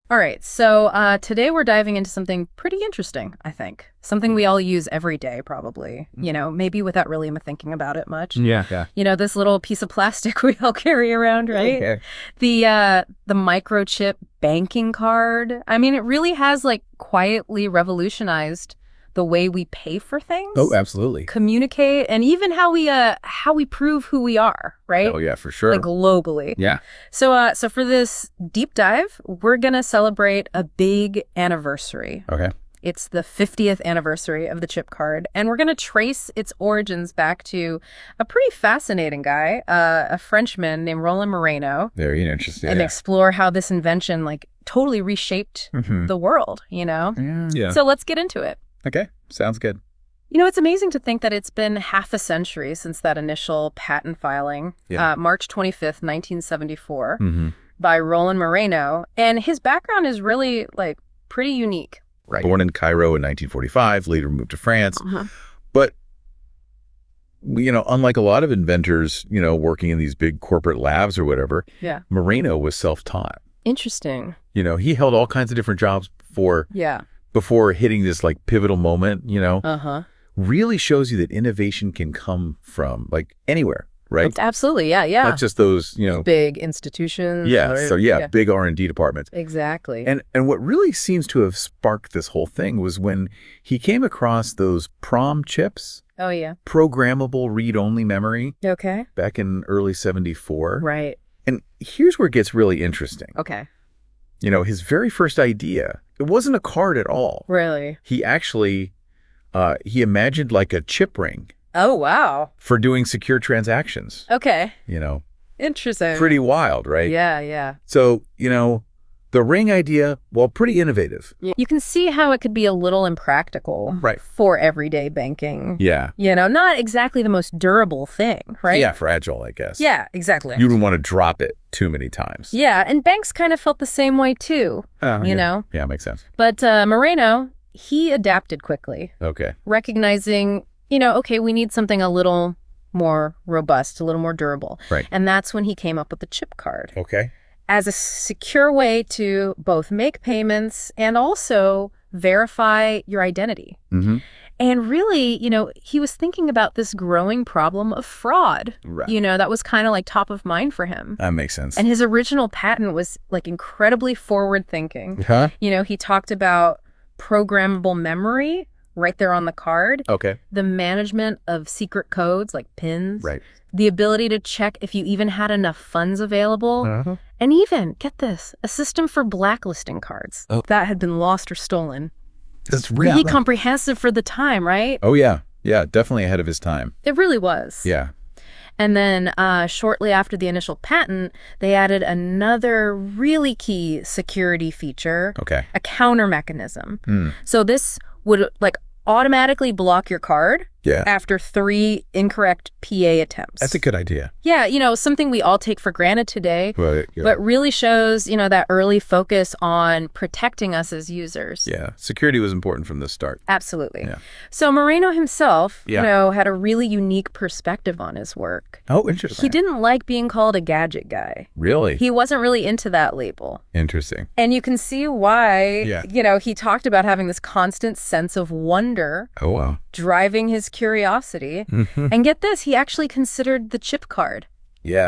All right, so today we're diving into something pretty interesting, I think. Something we all use every day, probably. Maybe without really thinking about it much. Yeah. This little piece of plastic we all carry around, right? Okay. The microchip banking card. I mean, it really has quietly revolutionized the way we pay for things. Oh, absolutely. Communicate, and even how we prove who we are, right? Oh, yeah, for sure. Globally. Yeah. So for this deep dive, we're gonna celebrate a big anniversary. Okay. It's the 50th anniversary of the chip card, and we're gonna trace its origins back to a pretty fascinating guy, a Frenchman named Roland Moreno. Very interesting. And explore how this invention totally reshaped the world, Yeah. So let's get into it. Okay. Sounds good. It's amazing to think that it's been half a century since that initial patent filing, March 25th, 1974, by Roland Moreno. And his background is really, pretty unique. Right. Born in Cairo in 1945, later moved to France. But, unlike a lot of inventors, working in these big corporate labs or whatever, Moreno was self-taught. Interesting. He held all kinds of different jobs before hitting this pivotal moment, really shows you that innovation can come from anywhere, right? Absolutely. Yeah. Not just those, big institutions. Yeah. So big R&D departments. Exactly. And what really seems to have sparked this whole thing was when he came across those PROM chips. Oh, yeah. Programmable read-only memory. Okay. Back in early 74. Right. And here's where it gets really interesting. Okay. His very first idea, it wasn't a card at all. Really? He actually, he imagined a chip ring. Oh, wow. For doing secure transactions. Okay. Interesting. Pretty wild, right? Yeah. So, the ring idea, well, pretty innovative. You can see how it could be a little impractical for everyday banking. Yeah. Not exactly the most durable thing, right? Yeah, fragile, I guess. Yeah, exactly. You wouldn't want to drop it too many times. Yeah, and banks kind of felt the same way too, know? Yeah, makes sense. But Moreno, he adapted quickly. Okay. Recognizing, okay, we need something a little more robust, a little more durable. Right. And that's when he came up with the chip card. Okay. As a secure way to both make payments and also verify your identity. And really, he was thinking about this growing problem of fraud. Right. That was kind of top of mind for him. That makes sense. And his original patent was incredibly forward thinking. Huh? He talked about programmable memory right there on the card. Okay. The management of secret codes like PINs. Right. The ability to check if you even had enough funds available. And even, get this, a system for blacklisting cards that had been lost or stolen. That's really comprehensive for the time, right? Oh, yeah. Yeah, definitely ahead of his time. It really was. Yeah. And then shortly after the initial patent, they added another really key security feature. Okay. A counter mechanism. So this would automatically block your card after 3 incorrect PA attempts. That's a good idea. Yeah, something we all take for granted today, but really shows, that early focus on protecting us as users. Yeah, security was important from the start. Absolutely. Yeah. So Moreno himself, had a really unique perspective on his work. Oh, interesting. He didn't like being called a gadget guy. Really? He wasn't really into that label. Interesting. And you can see why, he talked about having this constant sense of wonder. Oh, wow. Driving his curiosity. And get this, he actually considered the chip card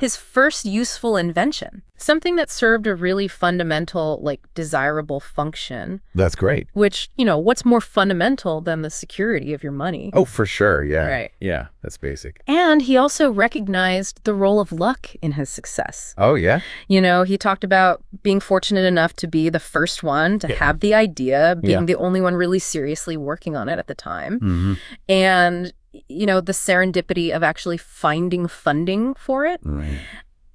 his first useful invention. Something that served a really fundamental, desirable function. That's great. Which, what's more fundamental than the security of your money? Oh, for sure. Yeah. Right. Yeah, that's basic. And he also recognized the role of luck in his success. Oh, yeah? He talked about being fortunate enough to be the first one to have the idea, being the only one really seriously working on it at the time. And the serendipity of actually finding funding for it. Right.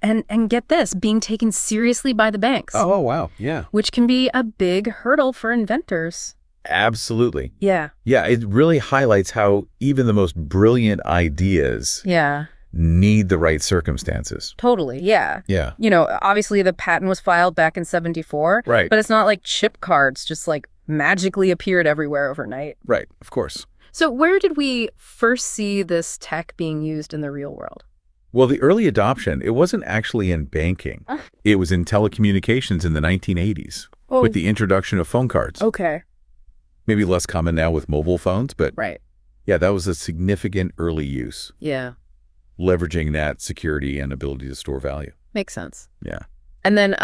And get this, being taken seriously by the banks. Oh, wow. Yeah. Which can be a big hurdle for inventors. Absolutely. Yeah. Yeah, it really highlights how even the most brilliant ideas need the right circumstances. Totally, yeah. Yeah. Obviously the patent was filed back in 74. Right. But it's not like chip cards just magically appeared everywhere overnight. Right, of course. So where did we first see this tech being used in the real world? Well, the early adoption, it wasn't actually in banking. It was in telecommunications in the 1980s. with the introduction of phone cards. Okay. Maybe less common now with mobile phones, but yeah, that was a significant early use. Yeah. Leveraging that security and ability to store value. Makes sense. Yeah. And then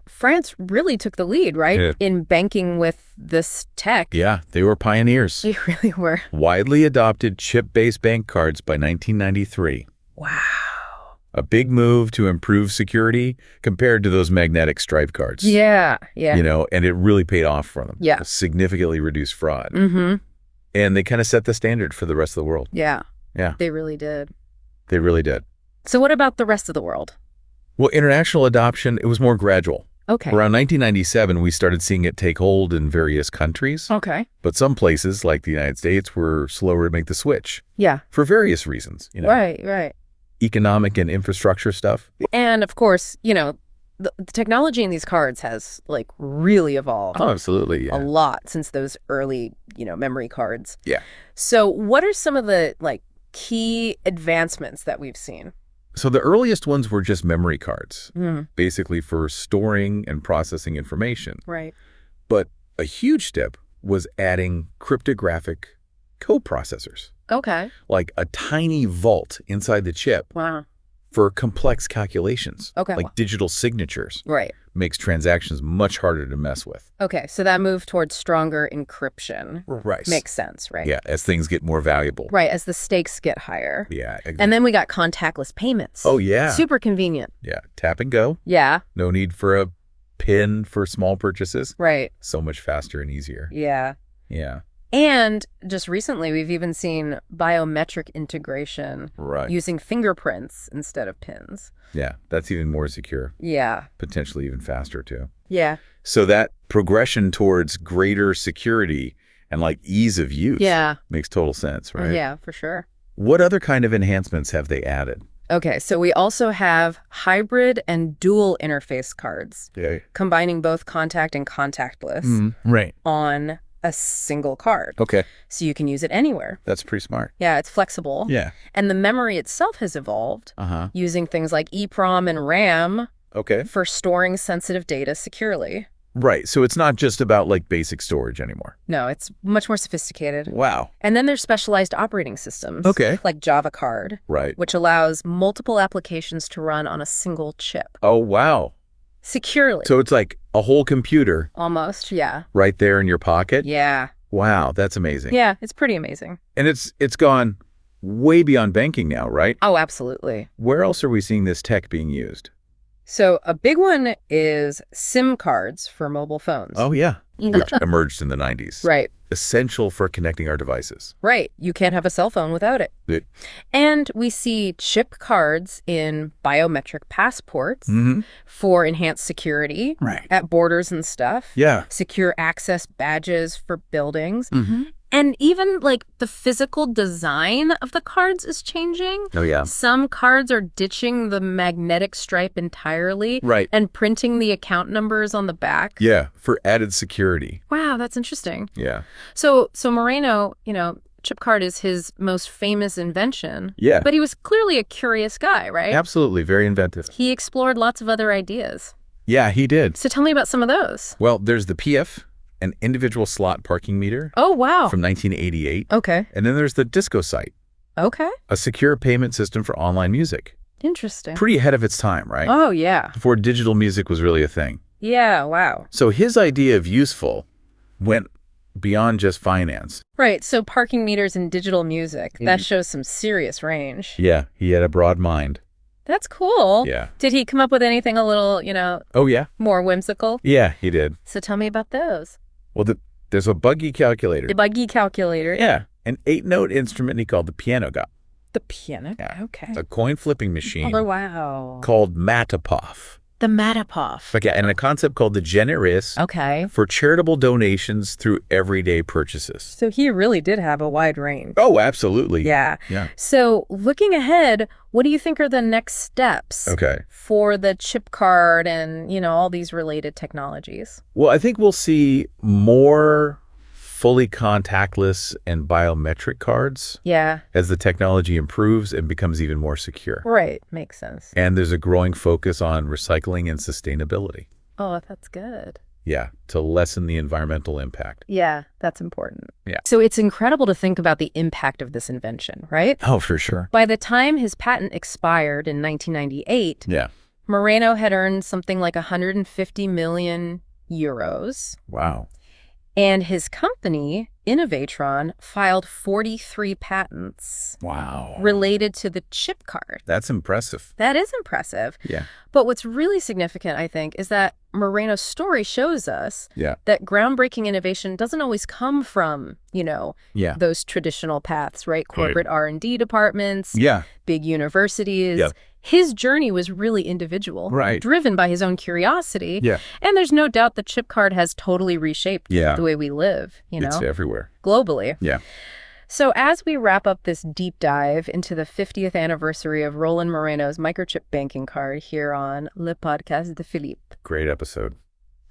France really took the lead, right, in banking with this tech. Yeah, they were pioneers. They really were. Widely adopted chip-based bank cards by 1993. Wow. A big move to improve security compared to those magnetic stripe cards. Yeah, yeah. You know, and it really paid off for them. Yeah. Significantly reduced fraud. Mm-hmm. And they kind of set the standard for the rest of the world. Yeah. Yeah. They really did. They really did. So what about the rest of the world? Well, international adoption, it was more gradual. Okay. Around 1997, we started seeing it take hold in various countries. Okay. But some places, like the United States, were slower to make the switch. Yeah. For various reasons. You know, right. Economic and infrastructure stuff. And of course, you know, the technology in these cards has like really evolved. Oh, absolutely. Yeah. A lot since those early, you know, memory cards. Yeah. So what are some of the like key advancements that we've seen? So the earliest ones were just memory cards, basically for storing and processing information. Right. But a huge step was adding cryptographic coprocessors. Okay. Like a tiny vault inside the chip. Wow. For complex calculations. Okay. Like digital signatures. Right. Makes transactions much harder to mess with. Okay, so that move towards stronger encryption makes sense, right? Yeah, as things get more valuable. Right, as the stakes get higher. Yeah. Exactly. And then we got contactless payments. Oh, yeah. Super convenient. Yeah, tap and go. Yeah. No need for a PIN for small purchases. Right. So much faster and easier. Yeah. Yeah. And just recently, we've even seen biometric integration using fingerprints instead of pins. Yeah, that's even more secure. Yeah. Potentially even faster, too. Yeah. So that progression towards greater security and like ease of use makes total sense, right? Yeah, for sure. What other kind of enhancements have they added? Okay, so we also have hybrid and dual interface cards, combining both contact and contactless on a single card. Okay. So you can use it anywhere. That's pretty smart. Yeah, it's flexible. Yeah. And the memory itself has evolved using things like EEPROM and RAM for storing sensitive data securely. Right. So it's not just about like basic storage anymore. No, it's much more sophisticated. Wow. And then there's specialized operating systems. Like Java Card. Right. Which allows multiple applications to run on a single chip. Oh, wow. Securely. So it's like a whole computer. Almost, yeah. Right there in your pocket? Yeah. Wow, that's amazing. Yeah, it's pretty amazing. And it's gone way beyond banking now, right? Oh, absolutely. Where else are we seeing this tech being used? So a big one is SIM cards for mobile phones. Oh, yeah. Which emerged in the 90s. Right. Essential for connecting our devices. Right. You can't have a cell phone without it. And we see chip cards in biometric passports for enhanced security at borders and stuff. Yeah. Secure access badges for buildings. And even like the physical design of the cards is changing. Oh, yeah. Some cards are ditching the magnetic stripe entirely. Right. And printing the account numbers on the back. Yeah, for added security. Wow, that's interesting. Yeah. So Moreno, you know, chip card is his most famous invention. Yeah. But he was clearly a curious guy, right? Absolutely. Very inventive. He explored lots of other ideas. Yeah, he did. So tell me about some of those. Well, there's the PF, an individual slot parking meter. Oh, wow. From 1988. Okay. And then there's the Disco Site. Okay. A secure payment system for online music. Interesting. Pretty ahead of its time, right? Oh, yeah. Before digital music was really a thing. Yeah, wow. So his idea of useful went beyond just finance. Right, so parking meters and digital music, that shows some serious range. Yeah, he had a broad mind. That's cool. Yeah. Did he come up with anything a little, you know, more whimsical? Yeah, he did. So tell me about those. Well, there's a buggy calculator. The buggy calculator. Yeah, an 8-note instrument he called the piano got. The piano? Yeah. Okay. A coin flipping machine. Oh, wow. Called Matapov. The Matapov. Okay, and a concept called the Generis. Okay. For charitable donations through everyday purchases. So he really did have a wide range. Oh, absolutely. Yeah. Yeah. So looking ahead, what do you think are the next steps for the chip card and, you know, all these related technologies? Well, I think we'll see more fully contactless and biometric cards. Yeah. As the technology improves and becomes even more secure. Right. Makes sense. And there's a growing focus on recycling and sustainability. Oh, that's good. Yeah, to lessen the environmental impact. Yeah, that's important. Yeah. So it's incredible to think about the impact of this invention, right? Oh, for sure. By the time his patent expired in 1998, yeah, Moreno had earned something like 150 million euros. Wow. And his company, Invention, filed 43 patents. Wow. Related to the chip card. That's impressive. That is impressive. Yeah. But what's really significant, I think, is that Moreno's story shows us that groundbreaking innovation doesn't always come from, those traditional paths, right? Corporate R&D departments, big universities. Yep. His journey was really individual, driven by his own curiosity. Yeah. And there's no doubt the chip card has totally reshaped the way we live, It's everywhere. Globally. Yeah. So as we wrap up this deep dive into the 50th anniversary of Roland Moreno's microchip banking card here on Le Podcast de Philippe. Great episode.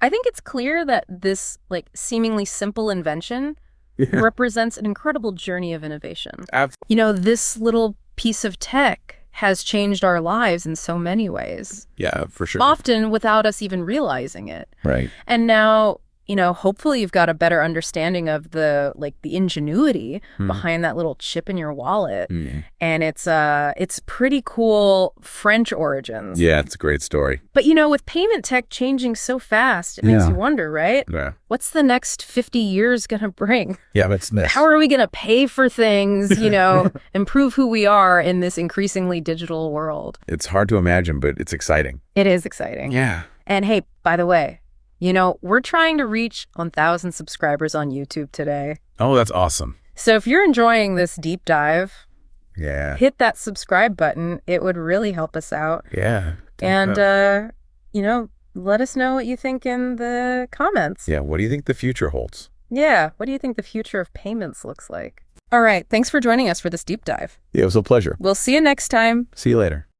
I think it's clear that this seemingly simple invention represents an incredible journey of innovation. Absolutely. This little piece of tech has changed our lives in so many ways. Yeah, for sure. Often without us even realizing it. Right. And now, hopefully you've got a better understanding of the ingenuity behind that little chip in your wallet. And it's pretty cool French origins. Yeah, it's a great story. But with payment tech changing so fast, it makes you wonder, right? Yeah. What's the next 50 years going to bring? Yeah, but how are we going to pay for things, improve who we are in this increasingly digital world? It's hard to imagine, but it's exciting. It is exciting. Yeah. And hey, by the way, we're trying to reach 1,000 subscribers on YouTube today. Oh, that's awesome. So if you're enjoying this deep dive, hit that subscribe button. It would really help us out. Yeah. And, let us know what you think in the comments. Yeah, what do you think the future holds? Yeah, what do you think the future of payments looks like? All right, thanks for joining us for this deep dive. Yeah, it was a pleasure. We'll see you next time. See you later.